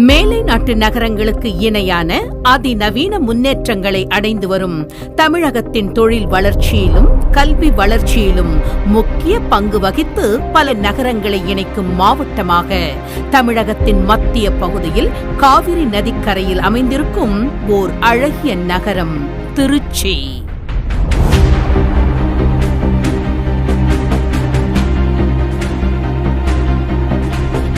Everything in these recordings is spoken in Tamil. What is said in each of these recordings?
மேலை நாட்டு நகரங்களுக்கு இணையான அதிநவீன முன்னேற்றங்களை அடைந்து வரும் தமிழகத்தின் தொழில் வளர்ச்சியிலும் கல்வி வளர்ச்சியிலும் முக்கிய பங்கு வகித்து பல நகரங்களை இணைக்கும் மாவட்டமாக தமிழகத்தின் மத்திய பகுதியில் காவிரி நதிக்கரையில் அமைந்திருக்கும் ஓர் அழகிய நகரம் திருச்சி.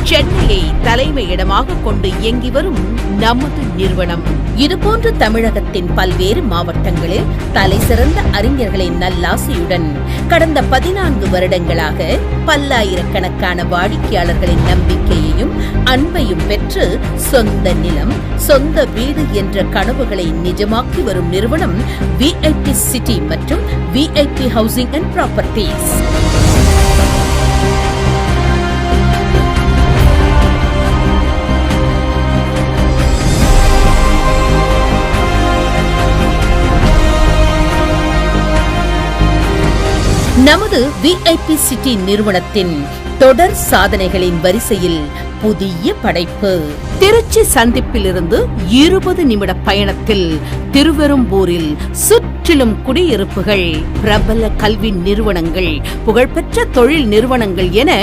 சென்னையை தலைமையிடமாக கொண்டு இயங்கி வரும் நமது நிறுவனம் இதுபோன்ற தமிழகத்தின் பல்வேறு மாவட்டங்களில் தலைசிறந்த அறிஞர்களின் நல்லாசியுடன் கடந்த 14 வருடங்களாக பல்லாயிரக்கணக்கான வாடிக்கையாளர்களின் நம்பிக்கையையும் அன்பையும் பெற்று சொந்த நிலம், சொந்த வீடு என்ற கனவுகளை நிஜமாக்கி வரும் நிறுவனம் VIP சிட்டி மற்றும் VIP ஹவுசிங் அண்ட் ப்ராப்பர்ட்டிஸ். நமது VIP சிட்டி நிறுவனத்தின் தொடர் சாதனைகளின் வரிசையில் புதிய படைப்பு. திருச்சி சந்திப்பிலிருந்து 20 நிமிட பயணத்தில் திருவெரும்பூரில் சுற்றிலும் குடியிருப்புகள், பிரபல கல்வி நிறுவனங்கள், புகழ்பெற்ற தொழில் நிறுவனங்கள் என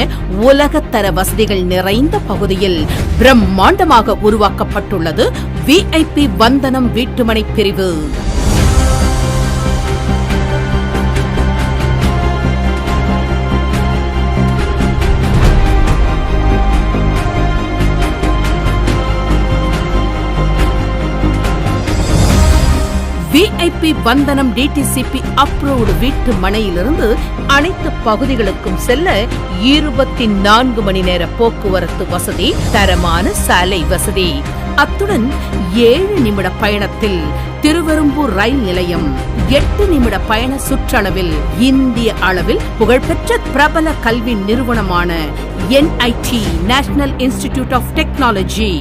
உலகத்தர வசதிகள் நிறைந்த பகுதியில் பிரம்மாண்டமாக உருவாக்கப்பட்டுள்ளது VIP வந்தனம் வீட்டுமனை பிரிவு. VIP வந்தனம் DTCP அப்ரூவ்டு வீட்டு மனையிலிருந்து அனைத்து பகுதிகளுக்கும் செல்ல 24 மணி நேர போக்குவரத்து வசதி, தரமான சாலை வசதி, அத்துடன் 7 நிமிட பயணத்தில் திருவெரும்பூர் ரயில் நிலையம், 8 நிமிட பயண சுற்றளவில் இந்திய அளவில் புகழ்பெற்ற பிரபல கல்வி நிறுவனமான NIT national institute of technology,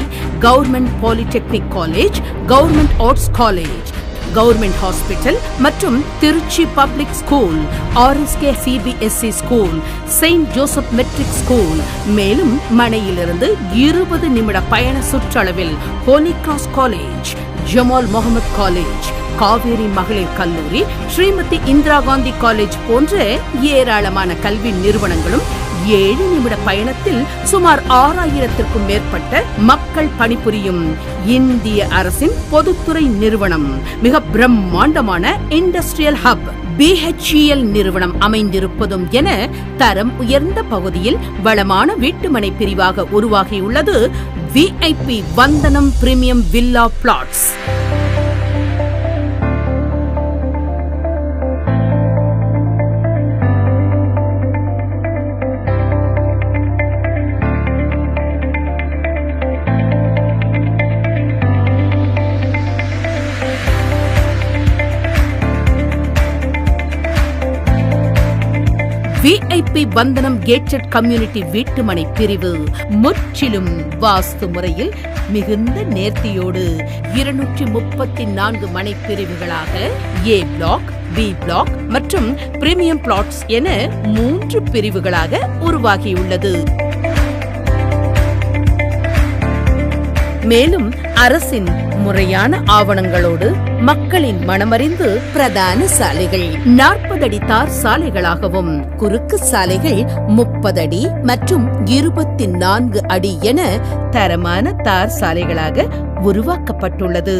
government polytechnic college, government arts college, government hospital மற்றும் Trichy public school, RSK CBSE school, saint Joseph matric school, மேலும் மனையிலிருந்து 20 நிமிட பயண சுற்றளவில் holy cross college, Jamal Mohamed college, Kaveri மகளிர் கல்லூரி, ஸ்ரீமதி இந்திரா காந்தி காலேஜ் போன்ற ஏராளமான கல்வி நிறுவனங்களும் 7 நிமிட பயணத்தில் சுமார் 6000த்திற்கும் மேற்பட்ட மக்கள் பணிபுரியும் இந்திய அரசின் பொதுத்துறை நிறுவனம், மிக பிரம்மாண்டமான இண்டஸ்ட்ரியல் ஹப் BHEL நிறுவனம் அமைந்திருப்பதும் என தரம் உயர்ந்த பகுதியில் வளமான வீட்டுமனை பிரிவாக உருவாகியுள்ளது VIP வந்தனம் பிரீமியம் வில்லா பிளாட்ஸ். VIP வந்தனம் கேட்டட் கம்யூனிட்டி வீட்டுமனை பிரிவு முற்றிலும் வாஸ்து முறையில் மிகுந்த நேர்த்தியோடு 234 மனை பிரிவுகளாக A பிளாக், B பிளாக் மற்றும் பிரீமியம் பிளாட்ஸ் என 3 பிரிவுகளாக உருவாகியுள்ளது. மேலும் அரசின் முறையான ஆவணங்களோடு மக்களின் மனமறிந்து பிரதான சாலைகள் 40 அடி தார் சாலைகளாகவும், குறுக்கு சாலைகள் 30 அடி மற்றும் 24 அடி என தரமான தார் சாலைகளாக உருவாக்கப்பட்டுள்ளது.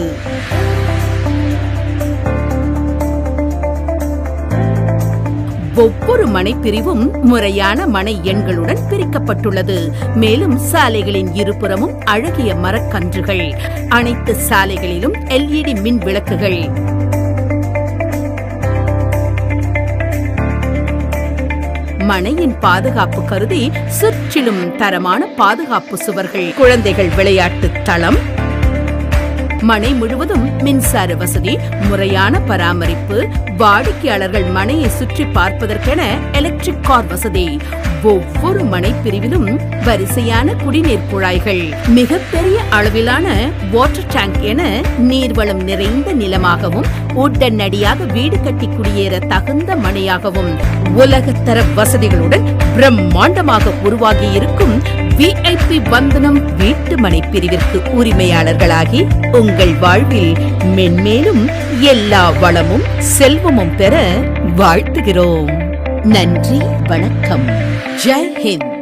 ஒவ்வொரு மனை பிரிவும் முறையான மனை எண்களுடன் பிரிக்கப்பட்டுள்ளது. மேலும் சாலைகளின் இருபுறமும் அழகிய மரக்கன்றுகள், அனைத்து சாலைகளிலும் LED மின் விளக்குகள், மனையின் பாதுகாப்பு கருதி சுற்றிலும் தரமான பாதுகாப்பு சுவர்கள், குழந்தைகள் விளையாட்டு தளம், மனை முழுவதும் மின்சார வசதி, முறையான பராமரிப்பு, வாடிக்கையாளர்கள் மனையை சுற்றி பார்ப்பதற்கென எலக்ட்ரிக் கார் வசதி, ஒவ்வொரு மனை பிரிவிலும் வரிசையான குடிநீர் குழாய்கள், மிகப்பெரிய அளவிலான வாட்டர் டேங்க் என நீர்வளம் நிறைந்த நிலமாகவும் உடனடியாக வீடு கட்டி குடியேற தகுந்த மனையாகவும் உலகத்தர வசதிகளுடன் பிரம்மாண்டமாக உருவாகி இருக்கும் VIP வந்தனம் வீட்டு மனை பிரிவிற்கு உரிமையாளர்களாகி உங்கள் வாழ்வில் மென்மேலும் எல்லா வளமும் செல்வமும் பெற வாழ்த்துகிறோம். நன்றி, வணக்கம். ஜெய் ஹிந்த்.